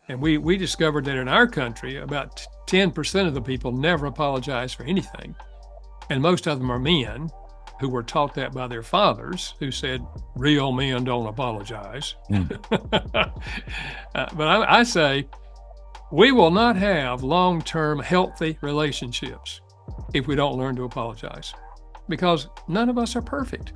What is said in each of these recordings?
And we discovered that in our country, about 10% of the people never apologize for anything. And most of them are men who were taught that by their fathers, who said, real men don't apologize. Mm. But I say, we will not have long term healthy relationships if we don't learn to apologize, because none of us are perfect.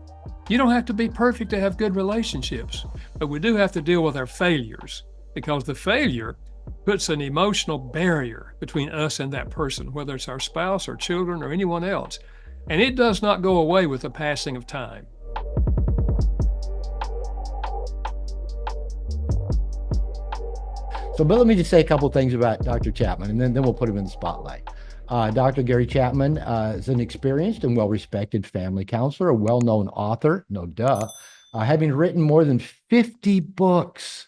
You don't have to be perfect to have good relationships, but we do have to deal with our failures, because the failure puts an emotional barrier between us and that person, whether it's our spouse or children or anyone else. And it does not go away with the passing of time. So, but let me just say a couple of things about Dr. Chapman, and then we'll put him in the spotlight. Dr. Gary Chapman is an experienced and well-respected family counselor, a well-known author, no duh, having written more than 50 books.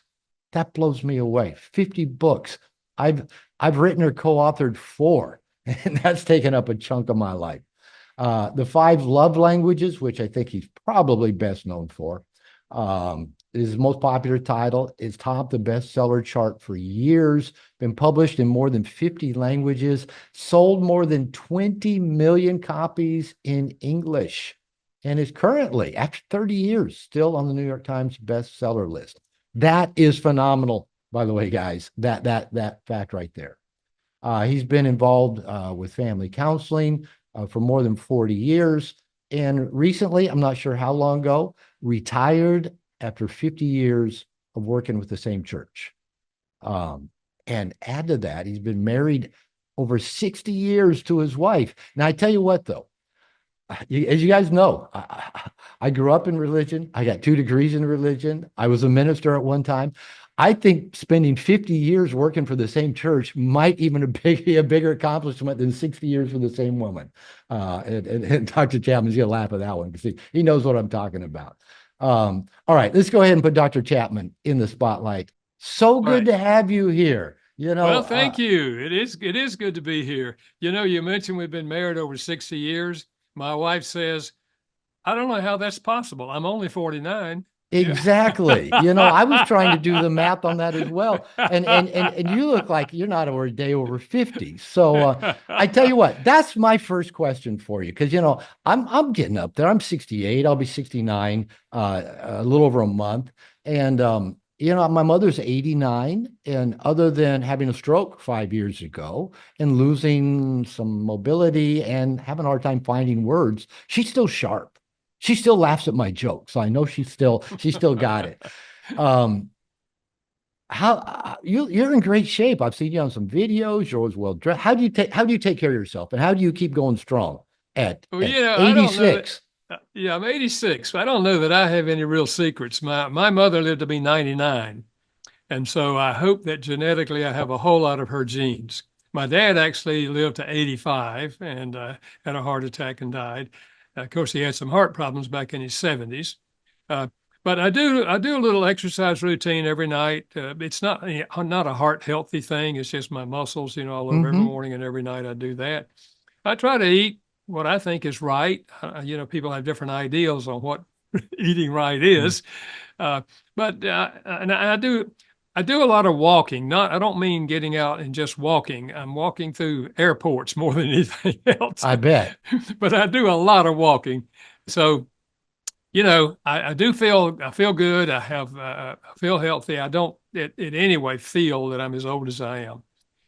That blows me away. 50 books. I've written or co-authored 4, and that's taken up a chunk of my life. The 5 love languages, which I think he's probably best known for, his most popular title, is topped the bestseller chart for years, been published in more than 50 languages, sold more than 20 million copies in English, and is currently, after 30 years, still on the New York Times bestseller list. That is phenomenal, by the way, guys, that fact right there. He's been involved with family counseling for more than 40 years. And recently, I'm not sure how long ago, retired after 50 years of working with the same church. And add to that, he's been married over 60 years to his wife. Now, I tell you what, though, as you guys know, I grew up in religion. I got 2 degrees in religion. I was a minister at one time. I think spending 50 years working for the same church might even be a bigger accomplishment than 60 years for the same woman. And Dr. Chapman's going to laugh at that one because he knows what I'm talking about. All right, let's go ahead and put Dr. Chapman in the spotlight. So good to have you here. Well, thank you. It is good to be here. You mentioned we've been married over 60 years. My wife says, I don't know how that's possible. I'm only 49. Exactly. I was trying to do the math on that as well. And you look like you're not a day over 50. So I tell you what, that's my first question for you. Because I'm getting up there. I'm 68. I'll be 69 a little over a month. And my mother's 89. And other than having a stroke 5 years ago and losing some mobility and having a hard time finding words, she's still sharp. She still laughs at my jokes. So I know she still got it. How you're in great shape. I've seen you on some videos. You're always well dressed. How do you take care of yourself, and how do you keep going strong at, Well, at I don't know 86? that, yeah, I'm 86. I don't know that I have any real secrets. My mother lived to be 99. And so I hope that genetically I have a whole lot of her genes. My dad actually lived to 85 and had a heart attack and died. Of course, he had some heart problems back in his 70s. Uh, but I do a little exercise routine every night. It's not a heart healthy thing. It's just my muscles. I love every Mm-hmm. morning and every night I do that. I try to eat what I think is right. People have different ideals on what eating right is. Uh, but and I do a lot of walking. I don't mean getting out and just walking. I'm walking through airports more than anything else. I bet. But I do a lot of walking. So, I feel good. I feel healthy. I don't in any way feel that I'm as old as I am.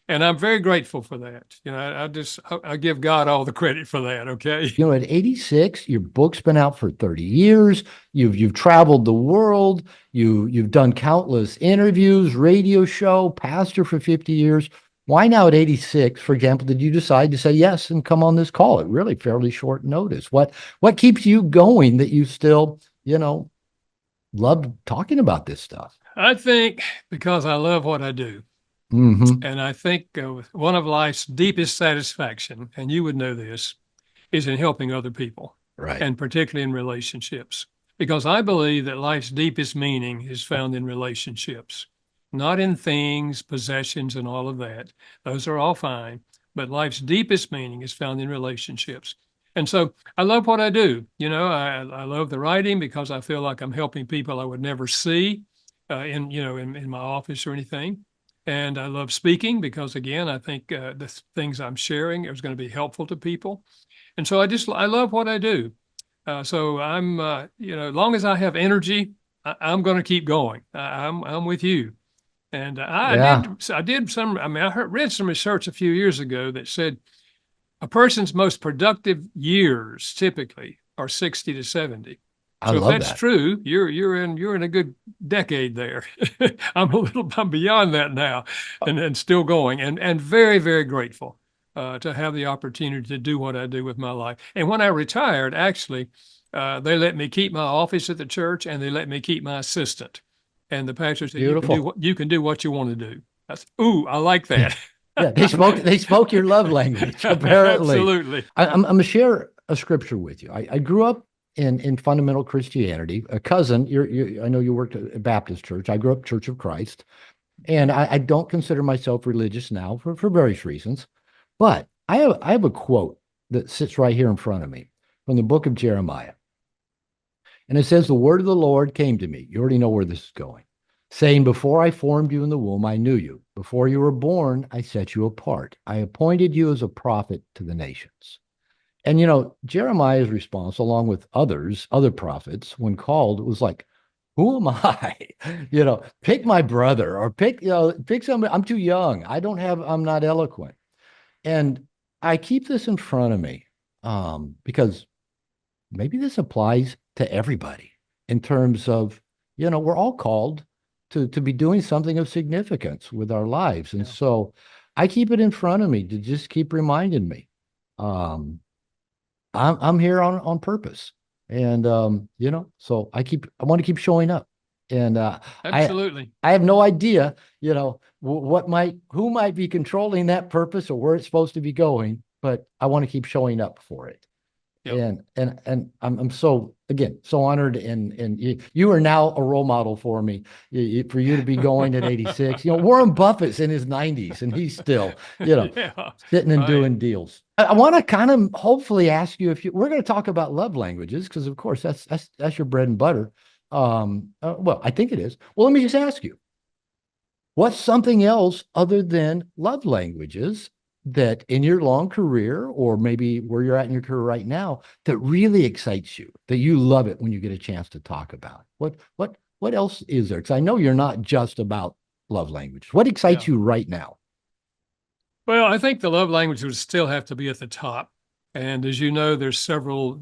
And I'm very grateful for that. I give God all the credit for that. Okay. At 86, your book's been out for 30 years. You've traveled the world. You've done countless interviews, radio show, pastor for 50 years. Why now at 86, for example, did you decide to say yes and come on this call at really fairly short notice? What keeps you going that you still, love talking about this stuff? I think because I love what I do. Mm-hmm. And I think one of life's deepest satisfaction, and you would know this, is in helping other people, Right. and particularly in relationships. Because I believe that life's deepest meaning is found in relationships, not in things, possessions, and all of that. Those are all fine. But life's deepest meaning is found in relationships. And so I love what I do. I love the writing because I feel like I'm helping people I would never see in my office or anything. And I love speaking because, again, I think the things I'm sharing is going to be helpful to people. And so I love what I do. So I'm, as long as I have energy, I'm going to keep going. I'm with you. And Yeah, I did some, I mean, read some research a few years ago that said a person's most productive years typically are 60 to 70. I So if love that's that. true, you're in a good decade there. I'm beyond that now, and still going, and very very grateful to have the opportunity to do what I do with my life. And when I retired, actually, they let me keep my office at the church, and they let me keep my assistant. And the pastor said, Beautiful. you can do what you want to do. I said, ooh, I like Yeah. that. Yeah, they spoke your love language, apparently. Absolutely. I'm gonna share a scripture with you. I grew up in fundamental Christianity. A cousin, I know you worked at a Baptist church. I grew up Church of Christ, and I don't consider myself religious now for various reasons. But I have a quote that sits right here in front of me from the book of Jeremiah. And it says, the word of the Lord came to me. You already know where this is going. Saying, before I formed you in the womb, I knew you. Before you were born, I set you apart. I appointed you as a prophet to the nations. And, Jeremiah's response, along with other prophets, when called, was like, who am I? Pick my brother or pick somebody. I'm too young. I'm not eloquent. And I keep this in front of me because maybe this applies to everybody in terms of, we're all called to be doing something of significance with our lives. And Yeah, so I keep it in front of me to just keep reminding me. Um, I'm here on purpose. And so I want to keep showing up. And I absolutely. I have no idea, who might be controlling that purpose or where it's supposed to be going, but I want to keep showing up for it. Yep. And I'm so, again, so honored, and you are now a role model for me. For you to be going at 86. Warren Buffett's in his 90s and he's still, Yeah, sitting and right. doing deals. I want to kind of hopefully ask you, if we're going to talk about love languages, because of course that's your bread and butter. Well, I think it is. Well, let me just ask you, what's something else other than love languages that in your long career, or maybe where you're at in your career right now, that really excites you, that you love it when you get a chance to talk about? What else is there? Because I know you're not just about love language. What excites Yeah. you right now? Well, I think the love language would still have to be at the top. And as you know, there's several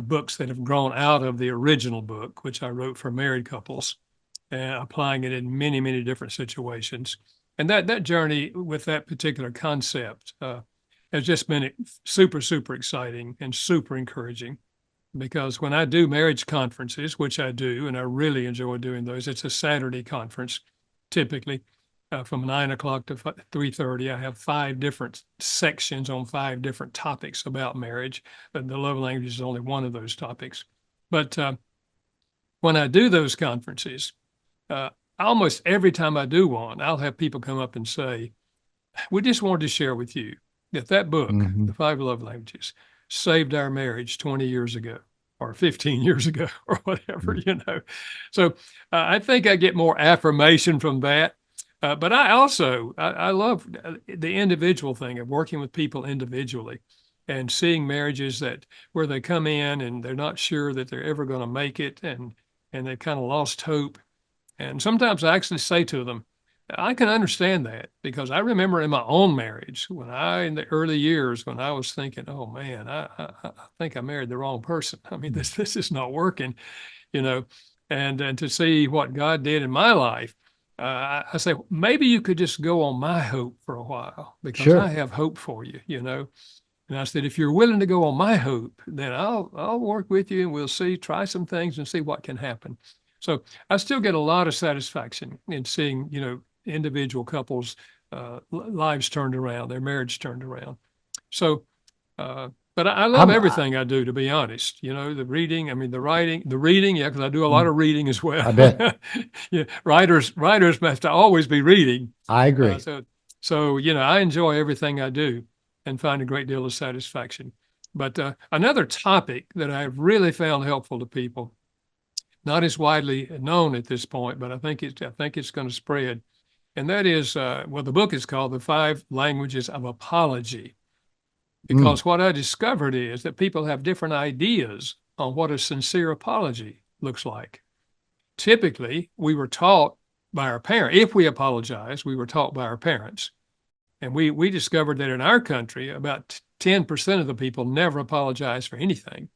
books that have grown out of the original book, which I wrote for married couples, and applying it in many, many different situations. And that journey with that particular concept has just been super, super exciting and super encouraging. Because when I do marriage conferences, which I do, and I really enjoy doing those, it's a Saturday conference typically from 9 o'clock to 3:30. I have 5 different sections on 5 different topics about marriage, but the love language is only one of those topics. But when I do those conferences, uh, almost every time I do one, I'll have people come up and say, we just wanted to share with you that that book, Hmm. The 5 Love Languages, saved our marriage 20 years ago or 15 years ago or whatever. So I think I get more affirmation from that. But I love the individual thing of working with people individually and seeing marriages that where they come in and they're not sure that they're ever going to make it, and they've kind of lost hope. And sometimes I actually say to them, I can understand that because I remember in my own marriage in the early years, when I was thinking, oh man, I think I married the wrong person. I mean, this is not working, you know, and to see what God did in my life, I say, maybe you could just go on my hope for a while because I Sure. have hope for you. And I said, if you're willing to go on my hope, then I'll work with you and we'll see, try some things and see what can happen. So I still get a lot of satisfaction in seeing, individual couples' lives turned around, their marriage turned around. So, but I love I'm I, everything I do, to be honest. The reading, I mean, the writing, the reading, yeah, because I do a lot of reading as well. I bet. Yeah, writers have to always be reading. I Uh, agree. so, so I enjoy everything I do and find a great deal of satisfaction. But another topic that I've really found helpful to people, not as widely known at this point, but I think it's going to spread, And that is, well, the book is called The Five Languages of Apology. Mm, Because what I discovered is that people have different ideas on what a sincere apology looks like. Typically, we were taught by our parents, if we apologize, we were taught by our parents. And we discovered that in our country, about 10% of the people never apologize for anything.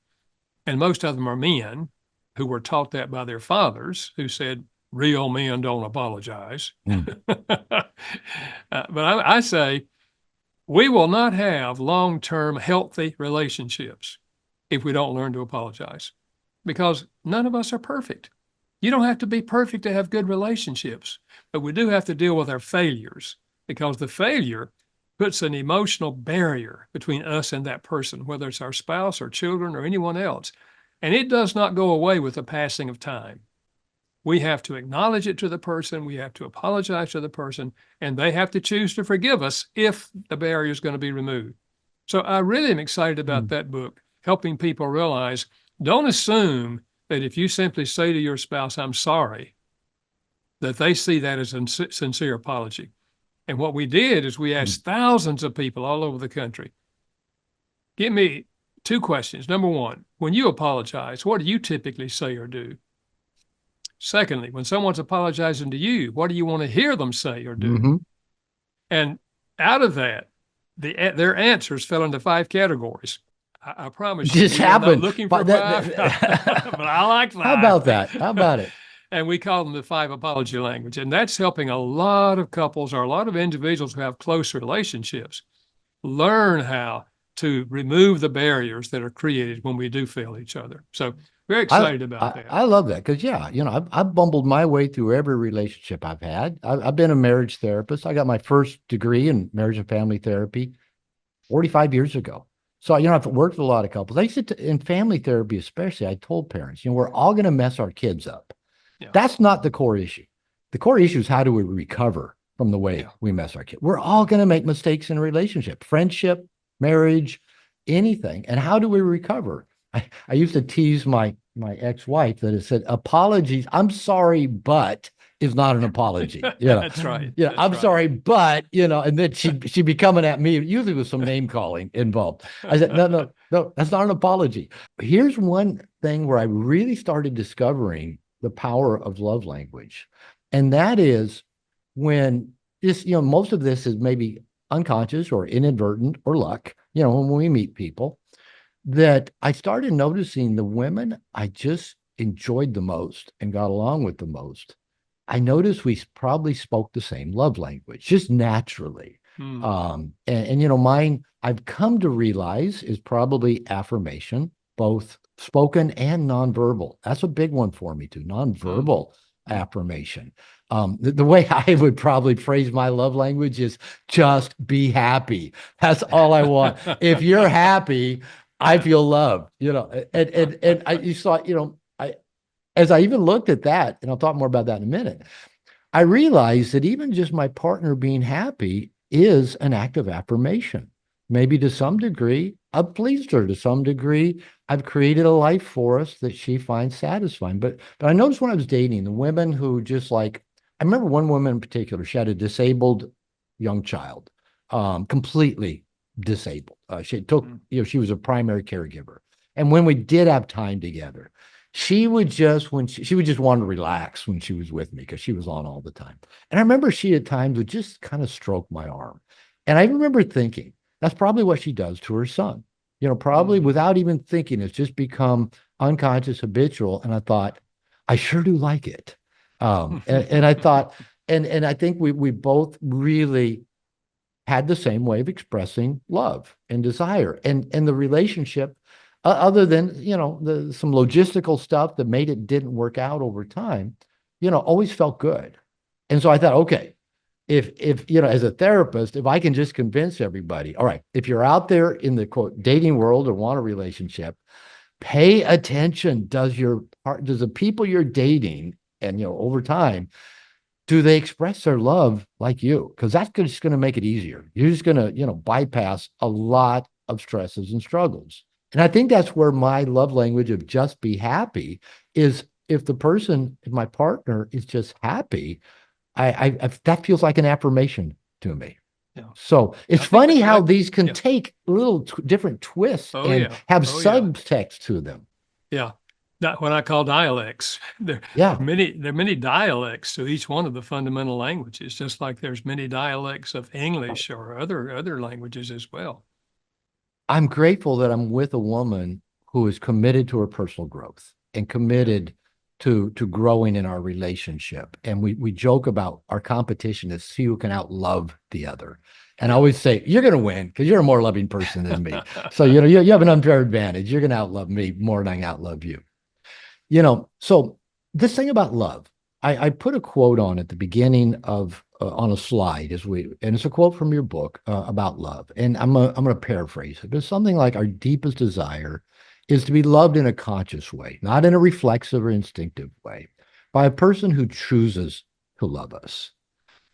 And most of them are men who were taught that by their fathers, who said, real men don't apologize. mm, But I say, we will not have long term healthy relationships if we don't learn to apologize because none of us are perfect. You don't have to be perfect to have good relationships, but we do have to deal with our failures because the failure puts an emotional barrier between us and that person, whether it's our spouse or children or anyone else. And it does not go away with the passing of time. We have to acknowledge it to the person, we have to apologize to the person, and they have to choose to forgive us if the barrier is going to be removed. So I really am excited about mm, that book, helping people realize don't assume that if you simply say to your spouse, I'm sorry, that they see that as a sincere apology. And what we did is we mm. asked thousands of people all over the country, give me two questions. Number one, when you apologize, what do you typically say or do? Secondly, when someone's apologizing to you, what do you want to hear them say or do? Mm-hmm. And out of that, their answers fell into five categories. I promise you, Just we are not happened. looking for But five, but I like How five. about that? How about it? And we call them the five apology language. And that's helping a lot of couples or a lot of individuals who have close relationships learn how to remove the barriers that are created when we do fail each other. So very I excited about I, that. I love that because I've bumbled my way through every relationship I've had. I've been a marriage therapist. I got my first degree in marriage and family therapy 45 years ago. So I've worked with a lot of couples. I used to, in family therapy especially, I told parents, we're all going to mess our kids up. Yeah. That's not the core issue. The core issue is how do we recover from the way Yeah. we mess our kids. We're all going to make mistakes in a relationship, friendship, marriage, anything. And how do we recover? I used to tease my ex-wife that it said apologies. I'm sorry, but is not an apology. That's right. Yeah, That's I'm right. sorry, but and then she'd be coming at me, usually with some name calling involved. I said, no, that's not an apology. Here's one thing where I really started discovering the power of love language. And that is when this, most of this is maybe unconscious or inadvertent or luck, when we meet people, that I started noticing the women I just enjoyed the most and got along with the most. I noticed we probably spoke the same love language just naturally. Hmm. And mine, I've come to realize is probably affirmation, both spoken and nonverbal. That's a big one for me too, Hmm. nonverbal Hmm. affirmation. The way I would probably phrase my love language is just be happy. That's all I want. If you're happy, I feel loved, and you saw, as I even looked at that, and I'll talk more about that in a minute, I realized that even just my partner being happy is an act of affirmation. Maybe to some degree, I've pleased her to some degree. I've created a life for us that she finds satisfying. But I noticed when I was dating the women who just like, I remember one woman in particular, she had a disabled young child, completely disabled. She took, Hmm. she was a primary caregiver. And when we did have time together, she would just when she would just want to relax when she was with me because she was on all the time. And I remember she at times would just kind of stroke my arm. And I remember thinking, that's probably what she does to her son. Probably Hmm. without even thinking, it's just become unconscious, habitual. And I thought, I sure do like it. And I thought, and I think we both really had the same way of expressing love and desire. And the relationship, other than, some logistical stuff that made it didn't work out over time, always felt good. And so I thought, okay, if as a therapist, if I can just convince everybody, all right, if you're out there in the quote dating world or want a relationship, pay attention. Does the people you're dating and over time, do they express their love like you? Because that's just going to make it easier. You're just going to, bypass a lot of stresses and struggles. And I think that's where my love language of just be happy is if my partner is just happy, that feels like an affirmation to me. Yeah. So it's I think funny how like, these can yeah. take little different twists Oh and yeah. have Oh yeah. subtext to them. Yeah. Not what I call dialects. Yeah, There are many dialects to each one of the fundamental languages, just like there's many dialects of English or other languages as well. I'm grateful that I'm with a woman who is committed to her personal growth and Yeah. committed to growing in our relationship. And we joke about our competition is see who can outlove the other. And I Yeah. always say, you're going to win because you're a more loving person than me. So, you have an unfair advantage. You're going to outlove me more than I outlove you. So this thing about love, I put a quote on at the beginning of on a slide and it's a quote from your book about love, and I'm going to paraphrase it, but it's something like our deepest desire is to be loved in a conscious way, not in a reflexive or instinctive way, by a person who chooses to love us.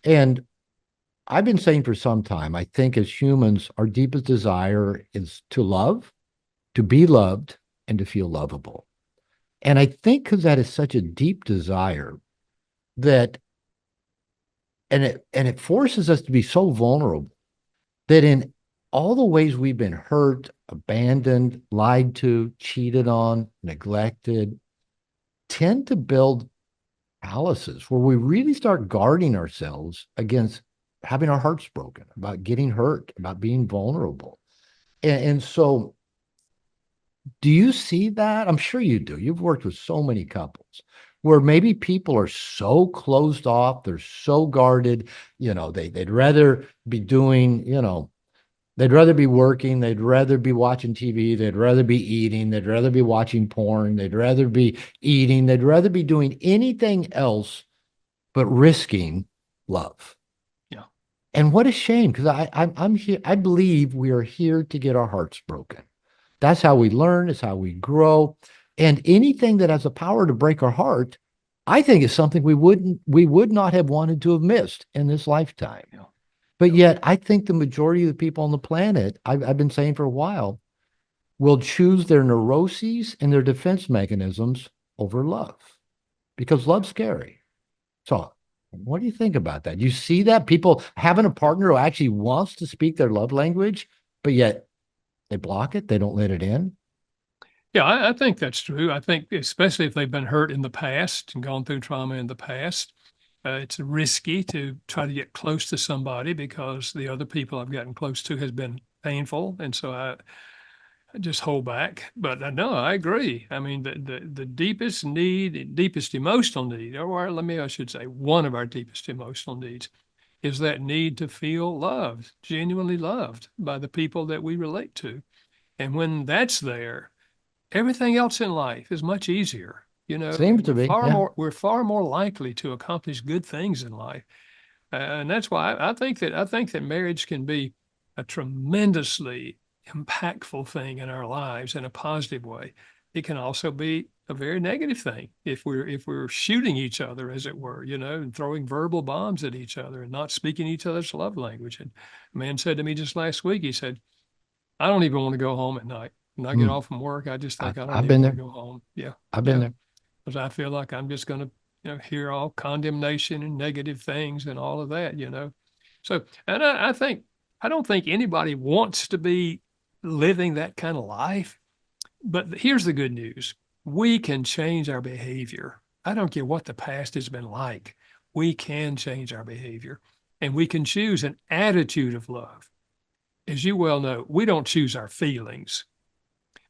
And I've been saying for some time, I think as humans, our deepest desire is to love, to be loved, and to feel lovable. And I think because that is such a deep desire that and it forces us to be so vulnerable that in all the ways we've been hurt, abandoned, lied to, cheated on, neglected, tend to build palaces where we really start guarding ourselves against having our hearts broken, about getting hurt, about being vulnerable. And so do you see that? I'm sure you do. You've worked with so many couples where maybe people are so closed off, they're so guarded, they'd rather be doing, they'd rather be working, they'd rather be watching TV, they'd rather be eating, they'd rather be watching porn, they'd rather be eating, they'd rather be doing anything else but risking love. Yeah. And what a shame, because I'm here, I believe we are here to get our hearts broken. That's how we learn, it's how we grow. And anything that has the power to break our heart, I think is something we would not have wanted to have missed in this lifetime. Yeah. But Yeah. yet, I think the majority of the people on the planet, I've been saying for a while, will choose their neuroses and their defense mechanisms over love because love's scary. So, what do you think about that? You see that people having a partner who actually wants to speak their love language, but yet they block it, they don't let it in. Yeah, I think that's true. I think especially if they've been hurt in the past and gone through trauma in the past, it's risky to try to get close to somebody because the other people I've gotten close to has been painful, and so I just hold back. But no, I agree. I mean, the deepest need, deepest emotional need, or I should say, one of our deepest emotional needs is that need to feel loved, genuinely loved by the people that we relate to. And when that's there, everything else in life is much easier. Seems to be, yeah. We're far more likely to accomplish good things in life. And that's why I think that marriage can be a tremendously impactful thing in our lives in a positive way. It can also be a very negative thing if we're shooting each other, as it were, and throwing verbal bombs at each other and not speaking each other's love language. And a man said to me just last week, he said, I don't even want to go home at night. When I get Mm, off from work, I just think I don't I've even been want to there. go home. Yeah. I've been Yeah. there. Because I feel like I'm just going to, hear all condemnation and negative things and all of that. So, and I don't think anybody wants to be living that kind of life. But here's the good news. We can change our behavior. I don't care what the past has been like. We can change our behavior and we can choose an attitude of love. As you well know, we don't choose our feelings,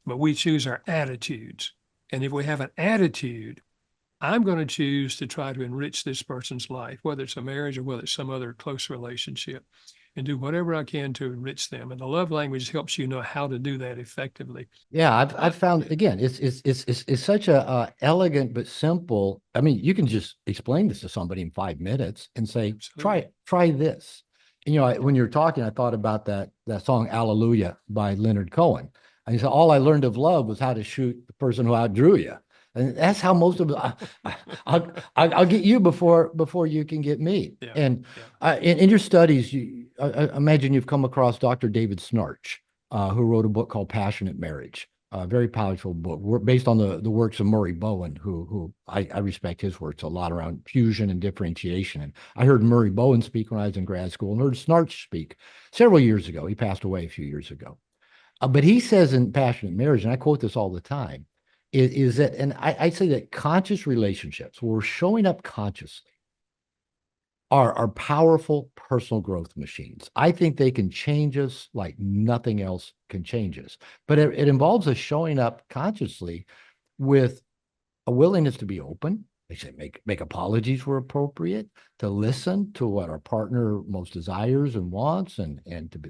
but we choose our attitudes. And if we have an attitude, I'm going to choose to try to enrich this person's life, whether it's a marriage or whether it's some other close relationship, and do whatever I can to enrich them. And the love language helps you know how to do that effectively. Yeah, I've found Yeah, again, it's such a elegant but simple. I mean, you can just explain this to somebody in 5 minutes and say, absolutely. try this. And Yeah, when you're talking, I thought about that song "Hallelujah" by Leonard Cohen. And he said, all I learned of love was how to shoot the person who outdrew you. And that's how most of I'll get you before you can get me. yeah, And yeah. in your studies, I imagine you've come across Dr. David Snarch, who wrote a book called Passionate Marriage. A very powerful book. Based on the works of Murray Bowen, who I respect his works a lot around fusion and differentiation. And I heard Murray Bowen speak when I was in grad school and heard Snarch speak several years ago. He passed away a few years ago. But he says in Passionate Marriage, and I quote this all the time, is that, and I say that conscious relationships, where we're showing up consciously, are powerful personal growth machines. I think they can change us like nothing else can change us. But it involves us showing up consciously with a willingness to be open. They say make apologies where appropriate, to listen to what our partner most desires and wants, and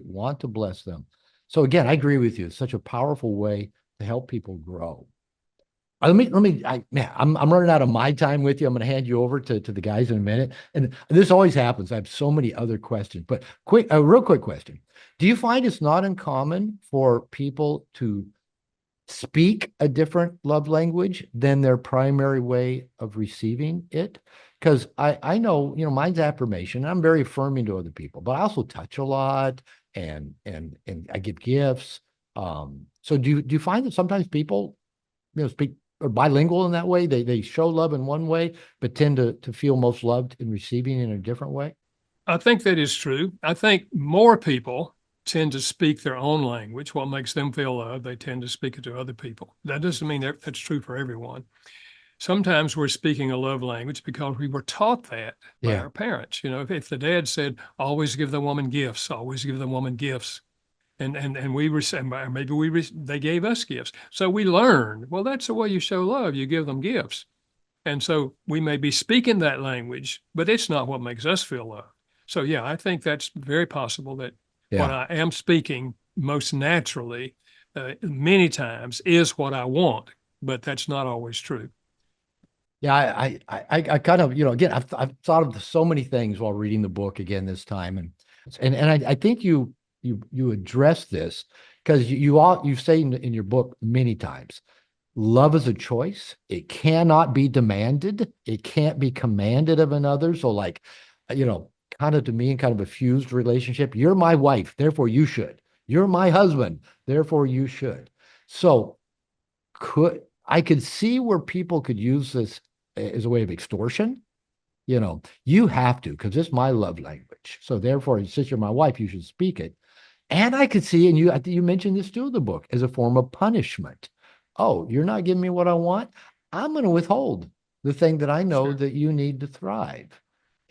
want to bless them. So again, I agree with you. It's such a powerful way to help people grow. I'm running out of my time with you. I'm going to hand you over to the guys in a minute. And this always happens. I have so many other questions, but a real quick question. Do you find it's not uncommon for people to speak a different love language than their primary way of receiving it? Because I know, mine's affirmation. I'm very affirming to other people, but I also touch a lot and I give gifts. So do you find that sometimes people, speak or bilingual in that way? They show love in one way, but tend to feel most loved in receiving in a different way? I think that is true. I think more people tend to speak their own language. What makes them feel loved, they tend to speak it to other people. That doesn't mean that's true for everyone. Sometimes we're speaking a love language because we were taught that by Yeah. our parents. If the dad said, always give the woman gifts, always give the woman gifts. And we were, they gave us gifts. So we learned, well, that's the way you show love. You give them gifts. And so we may be speaking that language, but it's not what makes us feel loved. So yeah, I think that's very possible that what Yeah. I am speaking most naturally, many times, is what I want, but that's not always true. Yeah, I kind of, again, I've thought of so many things while reading the book again this time, and I think you address this because you say in your book many times, love is a choice. It cannot be demanded. It can't be commanded of another. So like, you know, kind of to me in kind of a fused relationship, you're my wife, therefore you should. You're my husband, therefore you should. So I could see where people could use this as a way of extortion. You have to, because it's my love language. So therefore, since you're my wife, you should speak it. And I could see, and I think you mentioned this too in the book, as a form of punishment. Oh, you're not giving me what I want. I'm going to withhold the thing that I know Sure. that you need to thrive.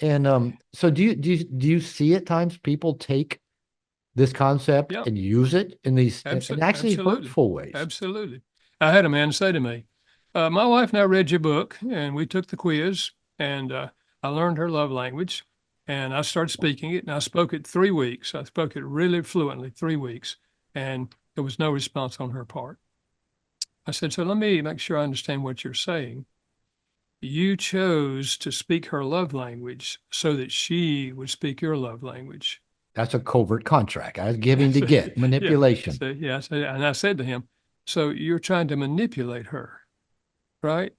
And so do you see at times people take this concept Yeah, and use it in these and actually absolutely. hurtful ways? Absolutely. I had a man say to me, my wife and I read your book and we took the quiz and I learned her love language and I started speaking it and I spoke it 3 weeks. I spoke it really fluently 3 weeks and there was no response on her part. I said, so let me make sure I understand what you're saying. You chose to speak her love language so that she would speak your love language. That's a covert contract. I was giving to So, get yeah. manipulation. So, yeah. So, and I said to him, so you're trying to manipulate her, right?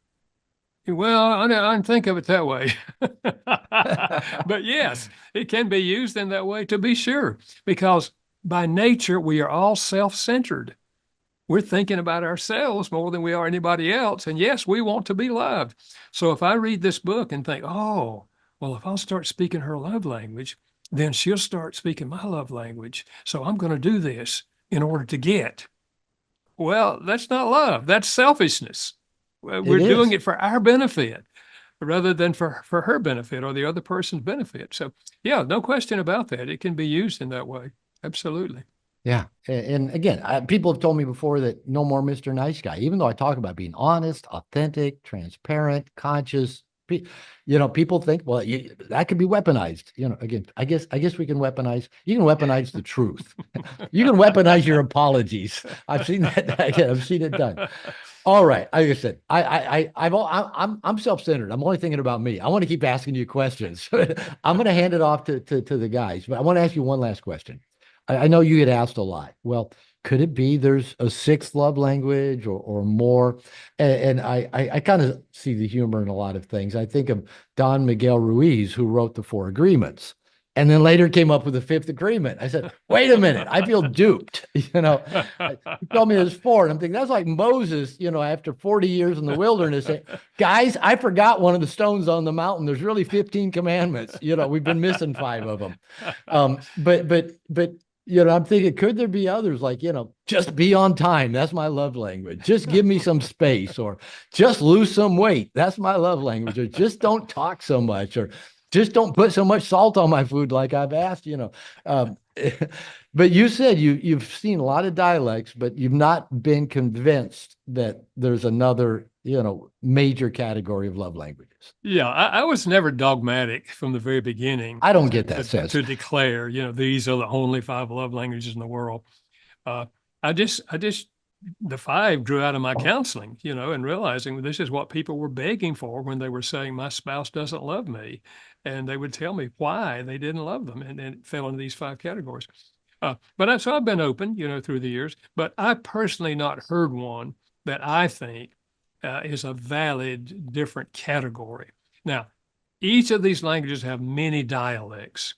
Well, I didn't think of it that way. But yes, it can be used in that way to be sure, because by nature, we are all self-centered. We're thinking about ourselves more than we are anybody else. And yes, we want to be loved. So if I read this book and think, oh, well, if I'll start speaking her love language, then she'll start speaking my love language. So I'm going to do this in order to get. Well, that's not love. That's selfishness. It We're doing is. it for our benefit rather than for her benefit or the other person's benefit. So, yeah, no question about that. It can be used in that way. Absolutely. Yeah. And again, people have told me before that no more Mr. Nice Guy, even though I talk about being honest, authentic, transparent, conscious. People think, well, that could be weaponized. Again, I guess we can weaponize. You can weaponize the truth. You can weaponize your apologies. I've seen that. Again, I've seen it done. All right. Like I said, I'm self-centered. I'm only thinking about me. I want to keep asking you questions. I'm going to hand it off to the guys, but I want to ask you one last question. I know you get asked a lot. Well, could it be there's a sixth love language or more? And I kind of see the humor in a lot of things. I think of Don Miguel Ruiz, who wrote the Four Agreements. And then later came up with the fifth agreement. I said, wait a minute, I feel duped. He told me there's four. And I'm thinking, that's like Moses, after 40 years in the wilderness, saying, guys, I forgot one of the stones on the mountain. There's really 15 commandments. We've been missing five of them. But I'm thinking, could there be others like, just be on time? That's my love language. Just give me some space, or just lose some weight. That's my love language. Or just don't talk so much, or just don't put so much salt on my food like I've asked. Um, but you said you've seen a lot of dialects, but you've not been convinced that there's another, major category of love languages. Yeah, I was never dogmatic from the very beginning I don't get that sense. to declare, these are the only five love languages in the world. Uh, I just, the five grew out of my counseling, and realizing this is what people were begging for when they were saying, my spouse doesn't love me. And they would tell me why they didn't love them. And it fell into these five categories. So I've been open, through the years, but I personally not heard one that I think is a valid different category. Now, each of these languages have many dialects.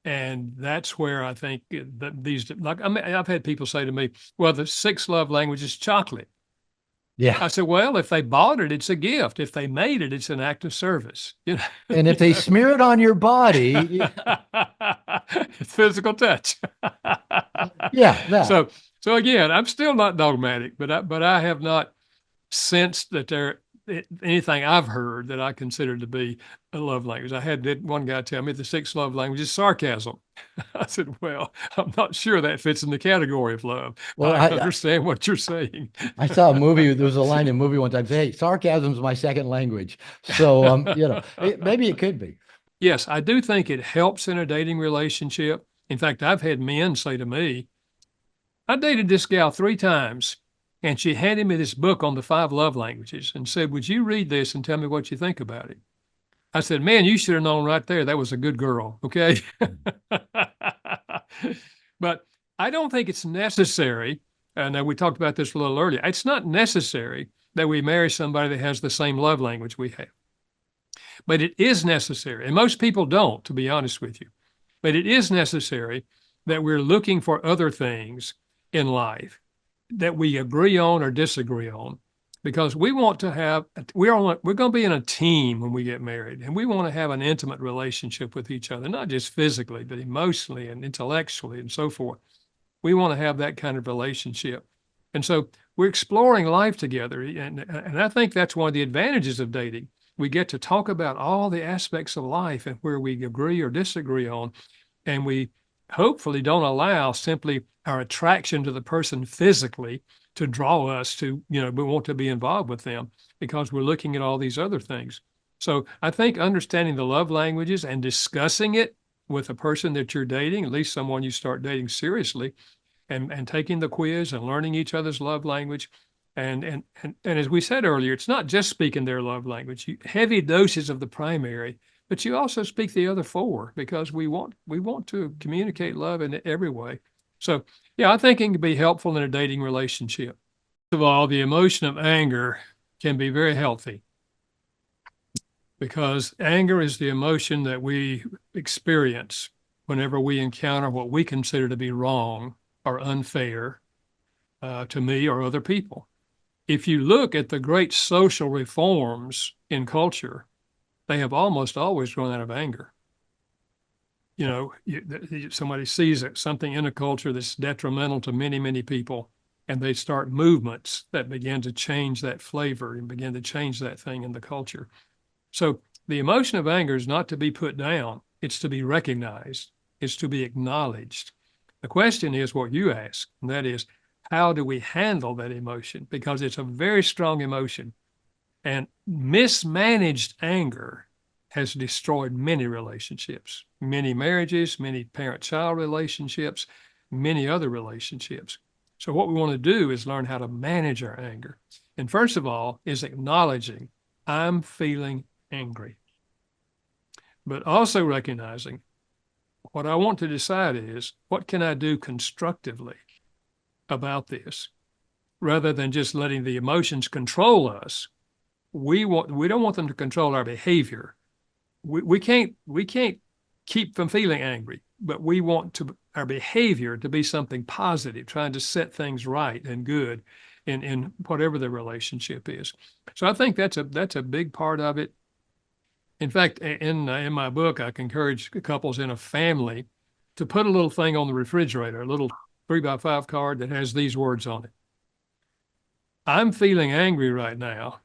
And that's where I think that these, like, I mean, I've had people say to me, well, the sixth love language is chocolate. Yeah. I said, well, if they bought it, it's a gift. If they made it, it's an act of service. And if they smear it on your body, it's physical touch. Yeah, that. So again, I'm still not dogmatic, but I have not sensed that anything I've heard that I consider to be a love language. I had one guy tell me the sixth love language is sarcasm. I said, well, I'm not sure that fits in the category of love. Well, I understand what you're saying. I saw a movie. There was a line in a movie one time. Say, hey, sarcasm's my second language. So, maybe it could be. Yes, I do think it helps in a dating relationship. In fact, I've had men say to me, I dated this gal 3 times, and she handed me this book on the five love languages and said, would you read this and tell me what you think about it? I said, man, you should have known right there. That was a good girl. Okay. But I don't think it's necessary. And we talked about this a little earlier. It's not necessary that we marry somebody that has the same love language we have. But it is necessary. And most people don't, to be honest with you. But it is necessary that we're looking for other things in life that we agree on or disagree on, because we want to have, we're going to be in a team when we get married, and we want to have an intimate relationship with each other, not just physically, but emotionally and intellectually and so forth. We want to have that kind of relationship. And so we're exploring life together. And I think that's one of the advantages of dating. We get to talk about all the aspects of life and where we agree or disagree on. And we hopefully don't allow simply our attraction to the person physically to draw us to, we want to be involved with them, because we're looking at all these other things. So I think understanding the love languages and discussing it with a person that you're dating, at least someone you start dating seriously, and taking the quiz and learning each other's love language. And as we said earlier, it's not just speaking their love language, heavy doses of the primary, but you also speak the other four, because we want to communicate love in every way. So yeah, I think it can be helpful in a dating relationship. First of all, the emotion of anger can be very healthy, because anger is the emotion that we experience whenever we encounter what we consider to be wrong or unfair to me or other people. If you look at the great social reforms in culture, they have almost always grown out of anger. Somebody sees something in a culture that's detrimental to many, many people, and they start movements that begin to change that flavor and begin to change that thing in the culture. So the emotion of anger is not to be put down. It's to be recognized. It's to be acknowledged. The question is what you ask, and that is, how do we handle that emotion? Because it's a very strong emotion. And mismanaged anger has destroyed many relationships, many marriages, many parent-child relationships, many other relationships. So what we want to do is learn how to manage our anger. And first of all is acknowledging, I'm feeling angry. But also recognizing, what I want to decide is, what can I do constructively about this, rather than just letting the emotions control us. We don't want them to control our behavior. We can't keep from feeling angry, but we want our behavior to be something positive, trying to set things right and good in whatever the relationship is. So I think that's a big part of it. In fact, in my book, I encourage couples in a family to put a little thing on the refrigerator, a little 3x5 card that has these words on it. I'm feeling angry right now,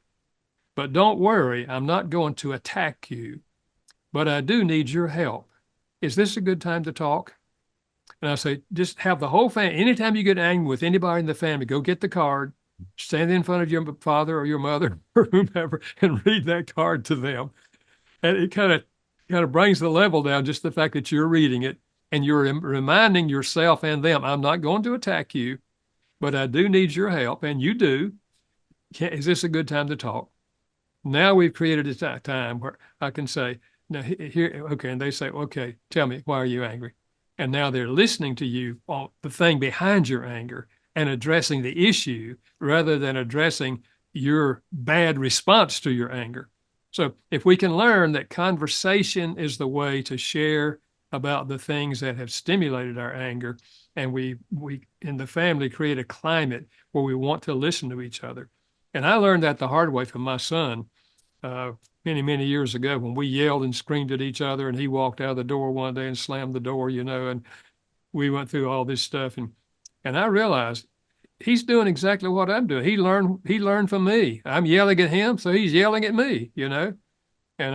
but don't worry, I'm not going to attack you, but I do need your help. Is this a good time to talk? And I say, just have the whole family, anytime you get angry with anybody in the family, go get the card, stand in front of your father or your mother or whomever, and read that card to them. And it kind of brings the level down, just the fact that you're reading it and you're reminding yourself and them, I'm not going to attack you, but I do need your help. And you do. Is this a good time to talk? Now we've created a time where I can say, now here, okay. And they say, okay, tell me, why are you angry? And now they're listening to you on the thing behind your anger and addressing the issue rather than addressing your bad response to your anger. So if we can learn that conversation is the way to share about the things that have stimulated our anger, and we in the family create a climate where we want to listen to each other. And I learned that the hard way from my son many, many years ago when we yelled and screamed at each other, and he walked out of the door one day and slammed the door, and we went through all this stuff. And I realized he's doing exactly what I'm doing. He learned from me. I'm yelling at him, so he's yelling at me. And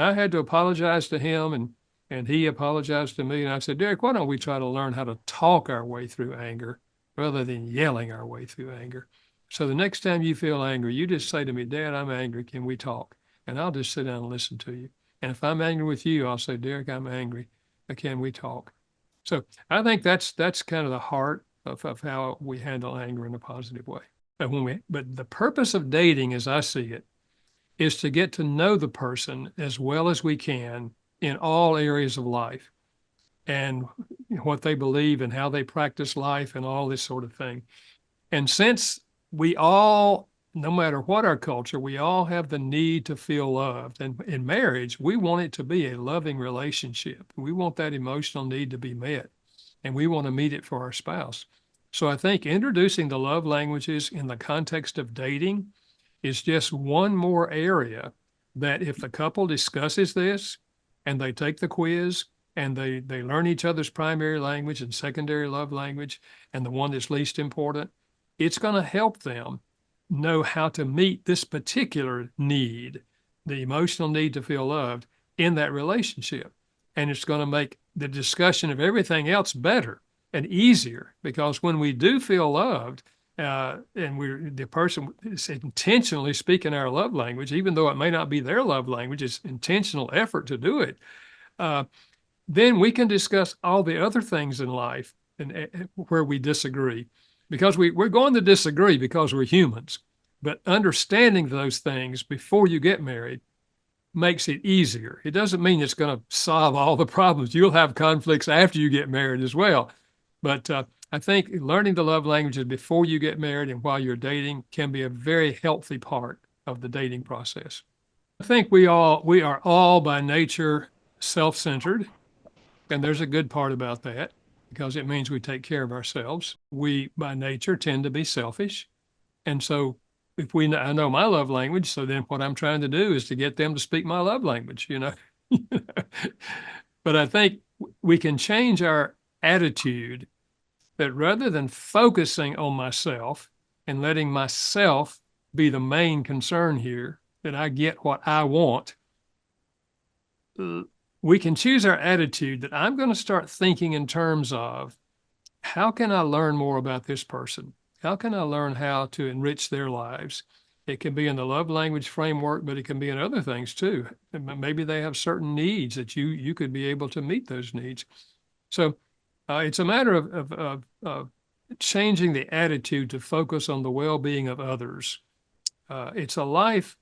I had to apologize to him, and he apologized to me. And I said, Derek, why don't we try to learn how to talk our way through anger rather than yelling our way through anger? So the next time you feel angry, you just say to me, Dad, I'm angry. Can we talk? And I'll just sit down and listen to you. And if I'm angry with you, I'll say, Derek, I'm angry. Can we talk? So I think that's kind of the heart of how we handle anger in a positive way. But the purpose of dating, as I see it, is to get to know the person as well as we can in all areas of life and what they believe and how they practice life and all this sort of thing. And since we all, no matter what our culture, we all have the need to feel loved. And in marriage, we want it to be a loving relationship. We want that emotional need to be met, and we want to meet it for our spouse. So I think introducing the love languages in the context of dating is just one more area that if the couple discusses this and they take the quiz and they learn each other's primary language and secondary love language and the one that's least important, it's going to help them know how to meet this particular need, the emotional need to feel loved in that relationship. And it's going to make the discussion of everything else better and easier, because when we do feel loved, and the person is intentionally speaking our love language, even though it may not be their love language, it's intentional effort to do it. Then we can discuss all the other things in life and where we disagree, because we're going to disagree because we're humans. But understanding those things before you get married makes it easier. It doesn't mean it's going to solve all the problems. You'll have conflicts after you get married as well. But I think learning the love languages before you get married and while you're dating can be a very healthy part of the dating process. I think we are all by nature self-centered, and there's a good part about that because it means we take care of ourselves. We by nature tend to be selfish. And so I know my love language, so then what I'm trying to do is to get them to speak my love language. But I think we can change our attitude that rather than focusing on myself and letting myself be the main concern here, that I get what I want, we can choose our attitude that I'm going to start thinking in terms of how can I learn more about this person? How can I learn how to enrich their lives? It can be in the love language framework, but it can be in other things too. Maybe they have certain needs that you could be able to meet those needs. So it's a matter of changing the attitude to focus on the well-being of others. It's a life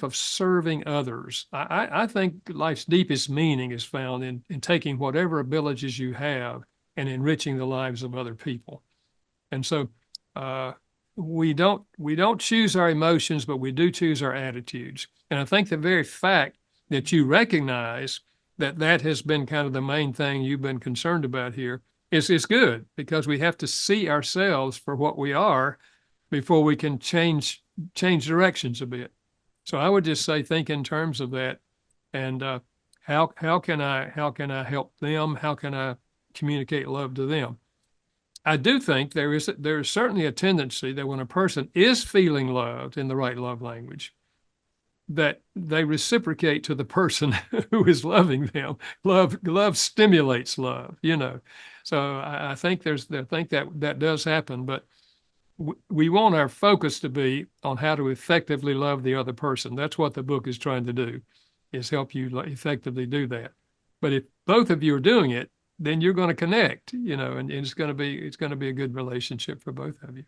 of serving others. I think life's deepest meaning is found in taking whatever abilities you have and enriching the lives of other people. And so we don't choose our emotions, but we do choose our attitudes. And I think the very fact that you recognize that has been kind of the main thing you've been concerned about here. It's good because we have to see ourselves for what we are before we can change directions a bit. So I would just say think in terms of that, and how can I help them? How can I communicate love to them? I do think there is certainly a tendency that when a person is feeling loved in the right love language, that they reciprocate to the person who is loving them. Love stimulates love, you know. So I think I think that does happen, but we want our focus to be on how to effectively love the other person. That's what the book is trying to do, is help you effectively do that. But if both of you are doing it, then you're going to connect, you know, and it's going to be a good relationship for both of you.